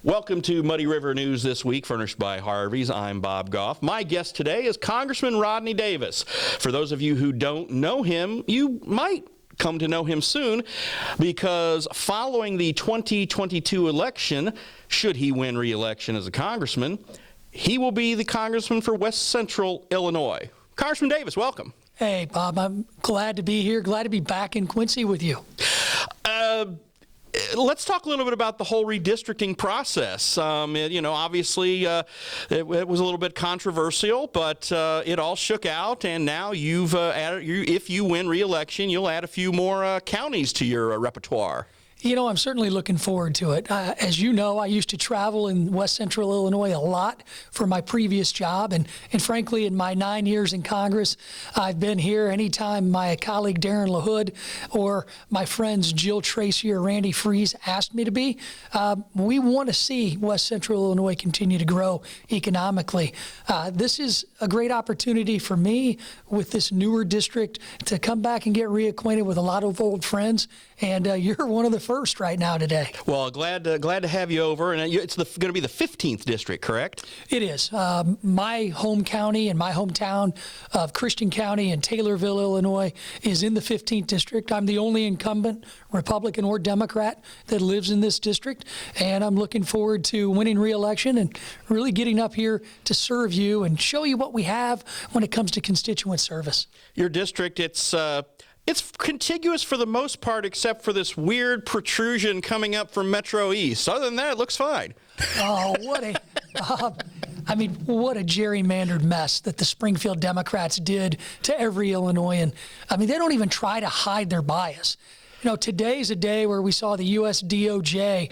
Welcome to Muddy River News this week, furnished by Harvey's. I'm Bob Goff. My guest today is Congressman Rodney Davis. For those of you who don't know him, you might come to know him soon, because following the 2022 election, should he win re-election as a congressman, he will be the congressman for West Central Illinois. Congressman Davis, welcome. Hey, Bob, I'm glad to be here. Glad to be back in Quincy with you. Let's talk a little bit about the whole redistricting process. Obviously, it was a little bit controversial, but it all shook out, and now you've added, if you win re-election, you'll add a few more counties to your repertoire. You know, I'm certainly looking forward to it. As you know, I used to travel in West Central Illinois a lot for my previous job. And frankly, in my 9 years in Congress, I've been here anytime my colleague Darren LaHood or my friends Jill Tracy or Randy Freeze asked me to be. We want to see West Central Illinois continue to grow economically. This is a great opportunity for me with this newer district to come back and get reacquainted with a lot of old friends. And you're one of the first right now today. Well, glad to have you over. And it's going to be the 15th district, correct? It is. My home county and my hometown of Christian County in Taylorville, Illinois, is in the 15th district. I'm the only incumbent, Republican or Democrat, that lives in this district. And I'm looking forward to winning re-election and really getting up here to serve you and show you what we have when it comes to constituent service. Your district, it's contiguous for the most part, except for this weird protrusion coming up from Metro East. Other than that, it looks fine. Oh, what a gerrymandered mess that the Springfield Democrats did to every Illinoisan. I mean, they don't even try to hide their bias. You know, today's a day where we saw the U.S. DOJ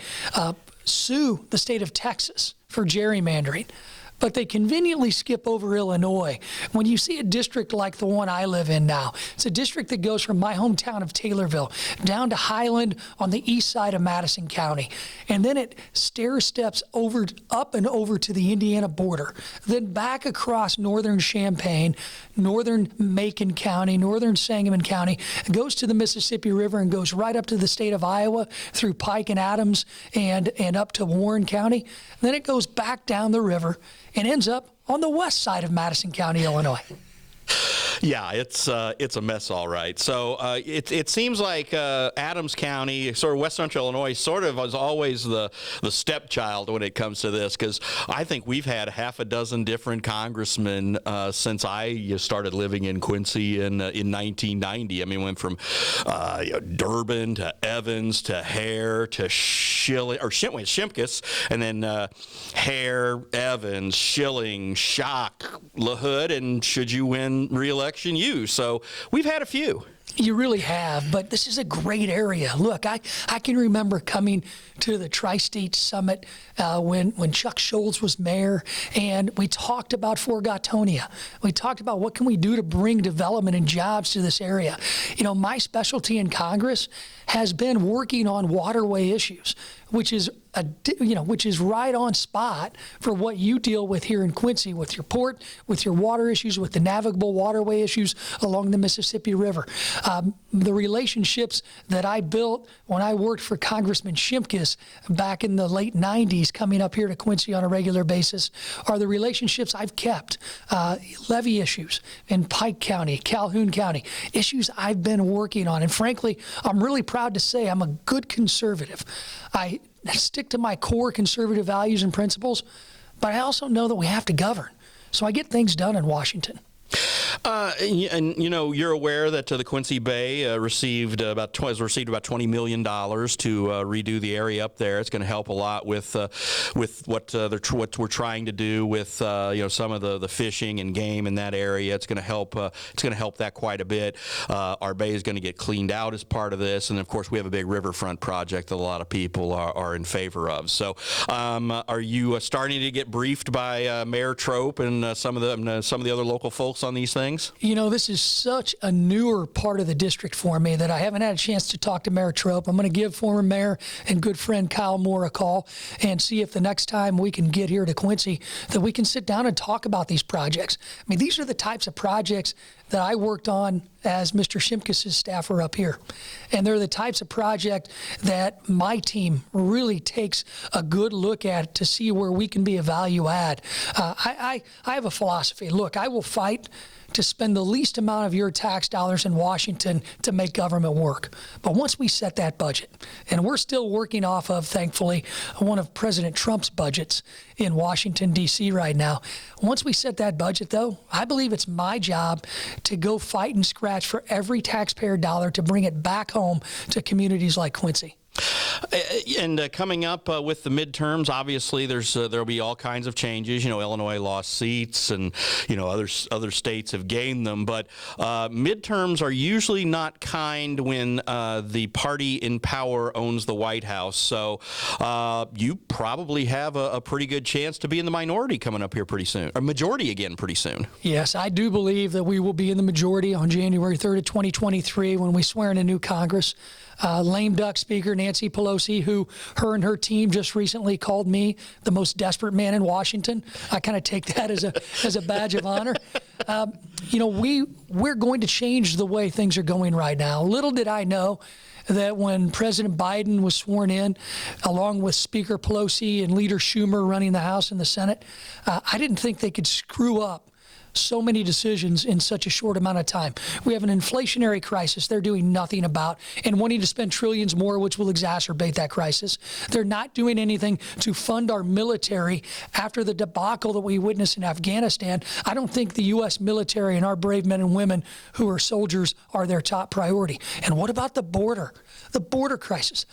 sue the state of Texas for gerrymandering. But they conveniently skip over Illinois. When you see a district like the one I live in now, it's a district that goes from my hometown of Taylorville down to Highland on the east side of Madison County. And then it stair-steps up and over to the Indiana border, then back across northern Champaign, northern Macon County, northern Sangamon County, goes to the Mississippi River and goes right up to the state of Iowa through Pike and Adams and up to Warren County. Then it goes back down the river and ends up on the west side of Madison County, Illinois. Yeah, it's a mess, all right. So it seems like Adams County, sort of West Central Illinois, sort of was always the stepchild when it comes to this, because I think we've had half a dozen different congressmen since I started living in Quincy in 1990. I mean, went from Durbin to Evans to Hare to Shimkus, and then Hare, Evans, Schilling, Schock, LaHood, and should you win re-election, you. So we've had a few. You really have, but this is a great area. Look, I can remember coming to the Tri-State Summit when Chuck Scholz was mayor, and we talked about Forgotonia. We talked about what can we do to bring development and jobs to this area. You know, my specialty in Congress has been working on waterway issues, which is right on spot for what you deal with here in Quincy with your port, with your water issues, with the navigable waterway issues along the Mississippi River. The relationships that I built when I worked for Congressman Shimkus back in the late 90s, coming up here to Quincy on a regular basis, are the relationships I've kept. Levee issues in Pike County, Calhoun County, issues I've been working on. And frankly, I'm really proud to say I'm a good conservative. I stick to my core conservative values and principles, but I also know that we have to govern. So I get things done in Washington. And you know, you're aware that the Quincy Bay has received about $20 million to redo the area up there. It's going to help a lot with what we're trying to do with some of the fishing and game in that area. It's going to help. It's going to help that quite a bit. Our bay is going to get cleaned out as part of this, and of course we have a big riverfront project that a lot of people are in favor of. So, are you starting to get briefed by Mayor Trope and some of the other local folks on these things? things? This is such a newer part of the district for me that I haven't had a chance to talk to Mayor Trope. I'm going to give former mayor and good friend Kyle Moore a call and see if the next time we can get here to Quincy that we can sit down and talk about these projects. I mean, these are the types of projects that I worked on as Mr. Shimkus' staffer up here. And they're the types of project that my team really takes a good look at to see where we can be a value add. I have a philosophy. Look, I will fight to spend the least amount of your tax dollars in Washington to make government work. But once we set that budget, and we're still working off of, thankfully, one of President Trump's budgets in Washington, D.C. right now. Once we set that budget, though, I believe it's my job to go fight and scratch for every taxpayer dollar to bring it back home to communities like Quincy. And coming up with the midterms, obviously there'll be all kinds of changes. Illinois lost seats, and other states have gained them. But midterms are usually not kind when the party in power owns the White House. So you probably have a pretty good chance to be in the minority coming up here pretty soon, or majority again pretty soon. Yes, I do believe that we will be in the majority on January 3rd of 2023 when we swear in a new Congress. Lame duck Speaker Nancy Pelosi, who her and her team just recently called me the most desperate man in Washington. I kind of take that as a badge of honor. We're going to change the way things are going right now. Little did I know that when President Biden was sworn in, along with Speaker Pelosi and Leader Schumer running the House and the Senate, I didn't think they could screw up so many decisions in such a short amount of time. We have an inflationary crisis they're doing nothing about and wanting to spend trillions more, which will exacerbate that crisis. They're not doing anything to fund our military after the debacle that we witnessed in Afghanistan. I don't think the U.S. military and our brave men and women who are soldiers are their top priority. And what about the border? The border crisis.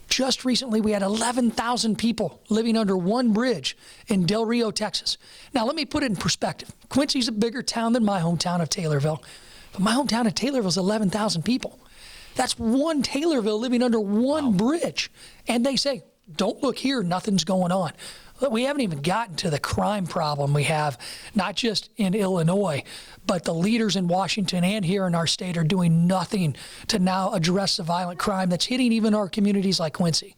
Just recently, we had 11,000 people living under one bridge in Del Rio, Texas. Now, let me put it in perspective. Quincy's a bigger town than my hometown of Taylorville, but my hometown of Taylorville is 11,000 people. That's one Taylorville living under one bridge. And they say, don't look here, nothing's going on. We haven't even gotten to the crime problem we have, not just in Illinois, but the leaders in Washington and here in our state are doing nothing to now address the violent crime that's hitting even our communities like Quincy.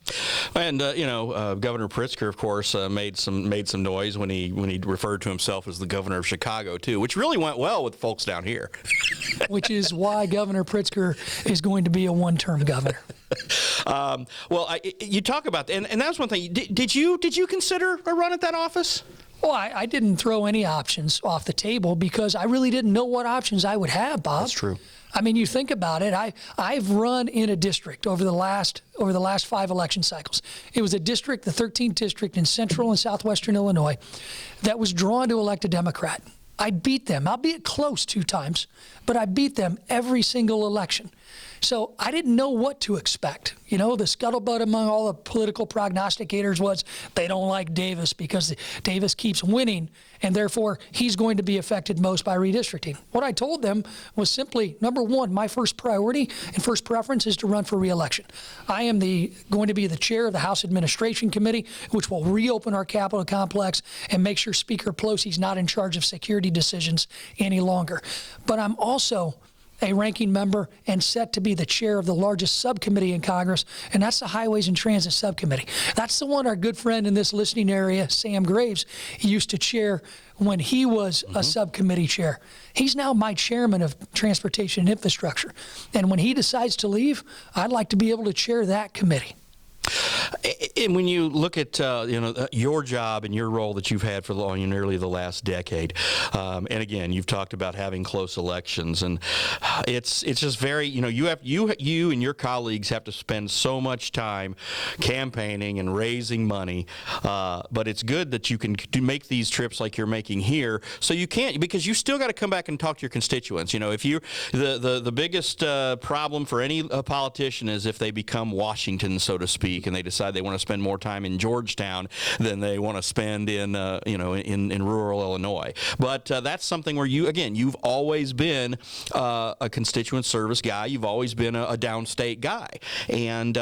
And Governor Pritzker, of course, made some noise when he referred to himself as the governor of Chicago too, which really went well with folks down here. Which is why Governor Pritzker is going to be a one-term governor. You talk about that, and that's one thing. Did you consider a run at that office? Well, I didn't throw any options off the table because I really didn't know what options I would have, Bob. That's true. I mean, you think about it. I've run in a district over the last 5 election cycles. It was a district, the 13th district in central and southwestern Illinois, that was drawn to elect a Democrat. I beat them, albeit close 2 times, but I beat them every single election. So I didn't know what to expect. The scuttlebutt among all the political prognosticators was they don't like Davis because Davis keeps winning, and therefore he's going to be affected most by redistricting. What I told them was simply, number one, my first priority and first preference is to run for re-election. I am going to be the chair of the House Administration Committee, which will reopen our Capitol complex and make sure Speaker Pelosi's not in charge of security decisions any longer. But I'm also a ranking member and set to be the chair of the largest subcommittee in Congress, and that's the Highways and Transit Subcommittee. That's the one our good friend in this listening area, Sam Graves, used to chair when he was a subcommittee chair. He's now my chairman of Transportation and Infrastructure, and when he decides to leave, I'd like to be able to chair that committee. And when you look at your job and your role that you've had for nearly the last decade, and again, you've talked about having close elections, and it's just very you and your colleagues have to spend so much time campaigning and raising money, but it's good that you can make these trips like you're making here, so you can't, because you still got to come back and talk to your constituents. If you the biggest problem for any politician is if they become Washington, so to speak. week, and they decide they want to spend more time in Georgetown than they want to spend in in rural Illinois. But that's something where you've always been a constituent service guy. You've always been a downstate guy, and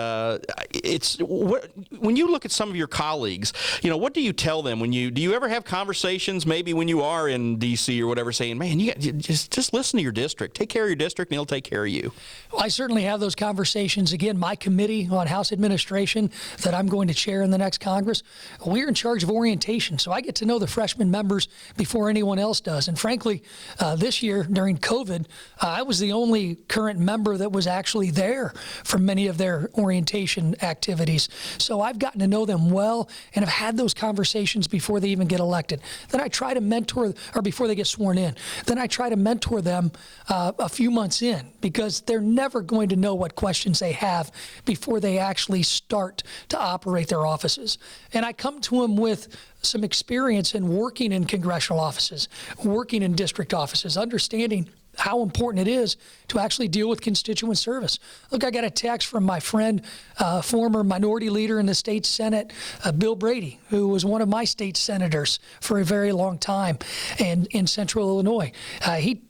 when you look at some of your colleagues, what do you tell them do you ever have conversations maybe when you are in D.C. or whatever, saying, man, you just listen to your district, take care of your district, and he'll take care of you? Well, I certainly have those conversations. Again, my committee on House Administration that I'm going to chair in the next Congress, we're in charge of orientation, so I get to know the freshman members before anyone else does. And frankly, this year during COVID, I was the only current member that was actually there for many of their orientation activities. So I've gotten to know them well and have had those conversations before they even get elected. Then I try to mentor, or before they get sworn in, then I try to mentor them a few months in, because they're never going to know what questions they have before they actually start to operate their offices. And I come to them with some experience in working in congressional offices, working in district offices, understanding how important it is to actually deal with constituent service. Look, I got a text from my friend, former minority leader in the state Senate, Bill Brady, who was one of my state senators for a very long time and in central Illinois.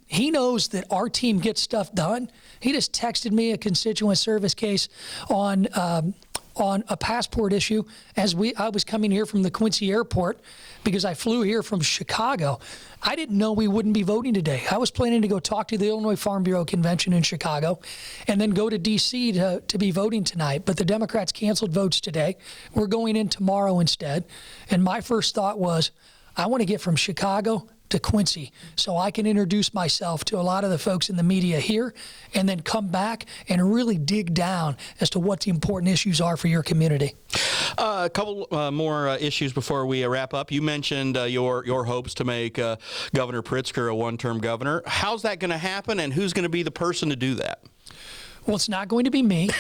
He knows that our team gets stuff done. He just texted me a constituent service case on a passport issue as I was coming here from the Quincy airport, because I flew here from Chicago. I didn't know we wouldn't be voting today. I was planning to go talk to the Illinois Farm Bureau convention in Chicago and then go to D.C. to be voting tonight. But the Democrats canceled votes today. We're going in tomorrow instead. And my first thought was, I want to get from Chicago to Quincy so I can introduce myself to a lot of the folks in the media here, and then come back and really dig down as to what the important issues are for your community. A couple more issues before we wrap up. You mentioned your hopes to make Governor Pritzker a one-term governor. How's that going to happen, and who's going to be the person to do that? Well, it's not going to be me.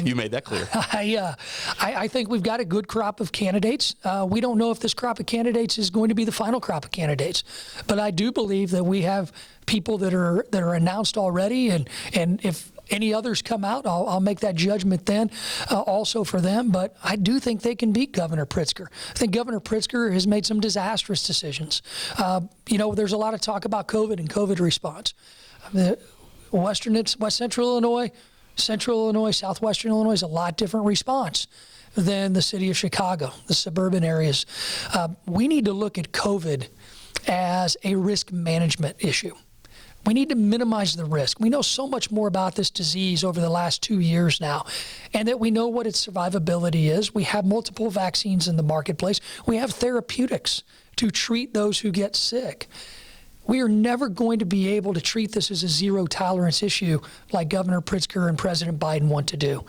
You made that clear. I think we've got a good crop of candidates. We don't know if this crop of candidates is going to be the final crop of candidates, but I do believe that we have people that are announced already, and if any others come out, I'll make that judgment then also for them. But I do think they can beat Governor Pritzker. I think Governor Pritzker has made some disastrous decisions. There's a lot of talk about COVID and COVID response. West Central Illinois, Central Illinois, Southwestern Illinois is a lot different response than the city of Chicago, the suburban areas. We need to look at COVID as a risk management issue. We need to minimize the risk. We know so much more about this disease over the last 2 years now, and that we know what its survivability is. We have multiple vaccines in the marketplace. We have therapeutics to treat those who get sick. We are never going to be able to treat this as a zero tolerance issue like Governor Pritzker and President Biden want to do.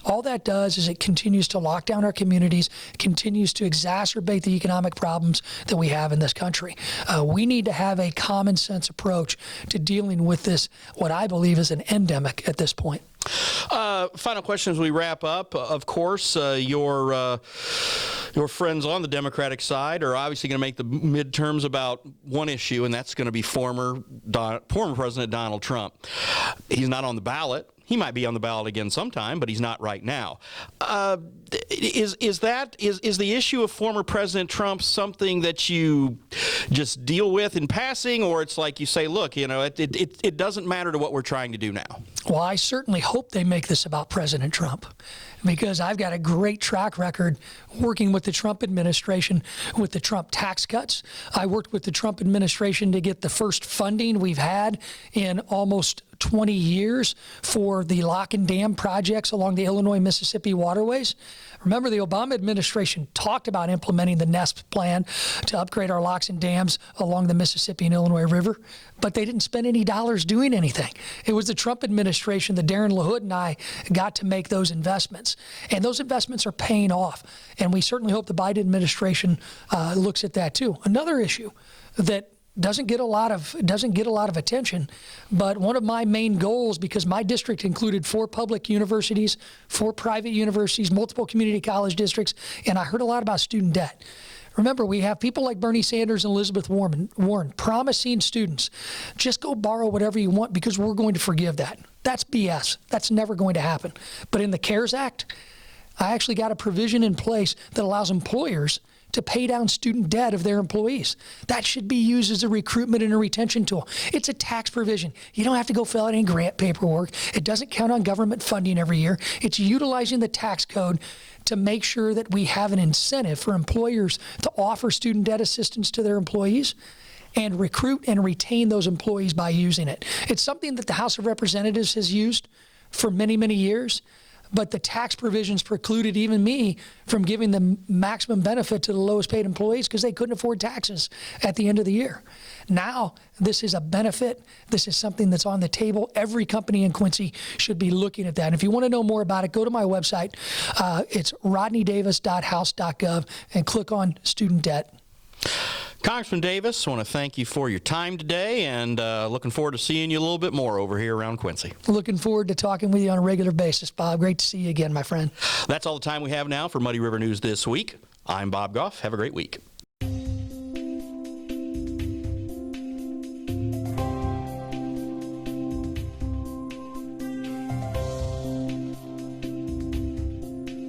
All that does is it continues to lock down our communities, continues to exacerbate the economic problems that we have in this country. We need to have a common sense approach to dealing with this, what I believe is an endemic at this point. Final question as we wrap up. Of course, your friends on the Democratic side are obviously going to make the midterms about one issue, and that's going to be former President Donald Trump. He's not on the ballot. He might be on the ballot again sometime, but he's not right now. Is the issue of former President Trump something that you just deal with in passing, or it's like you say, look, it doesn't matter to what we're trying to do now? Well, I certainly hope they make this about President Trump, because I've got a great track record working with the Trump administration with the Trump tax cuts. I worked with the Trump administration to get the first funding we've had in almost 20 years for the lock and dam projects along the Illinois-Mississippi waterways. Remember, the Obama administration talked about implementing the NESP plan to upgrade our locks and dams along the Mississippi and Illinois River, but they didn't spend any dollars doing anything. It was the Trump administration that Darren LaHood and I got to make those investments, and those investments are paying off, and we certainly hope the Biden administration looks at that too. Another issue that doesn't get a lot of attention, but one of my main goals, because my district included 4 public universities, 4 private universities, multiple community college districts, and I heard a lot about student debt. Remember, we have people like Bernie Sanders and Elizabeth Warren promising students, just go borrow whatever you want because we're going to forgive that. That's BS. That's never going to happen. But in the CARES Act, I actually got a provision in place that allows employers to pay down student debt of their employees. That should be used as a recruitment and a retention tool. It's a tax provision. You don't have to go fill out any grant paperwork. It doesn't count on government funding every year. It's utilizing the tax code to make sure that we have an incentive for employers to offer student debt assistance to their employees and recruit and retain those employees by using it. It's something that the House of Representatives has used for many, many years. But the tax provisions precluded even me from giving the maximum benefit to the lowest paid employees because they couldn't afford taxes at the end of the year. Now, this is a benefit. This is something that's on the table. Every company in Quincy should be looking at that. And if you want to know more about it, go to my website. It's rodneydavis.house.gov and click on student debt. Congressman Davis, I want to thank you for your time today, and looking forward to seeing you a little bit more over here around Quincy. Looking forward to talking with you on a regular basis, Bob. Great to see you again, my friend. That's all the time we have now for Muddy River News this week. I'm Bob Goff. Have a great week.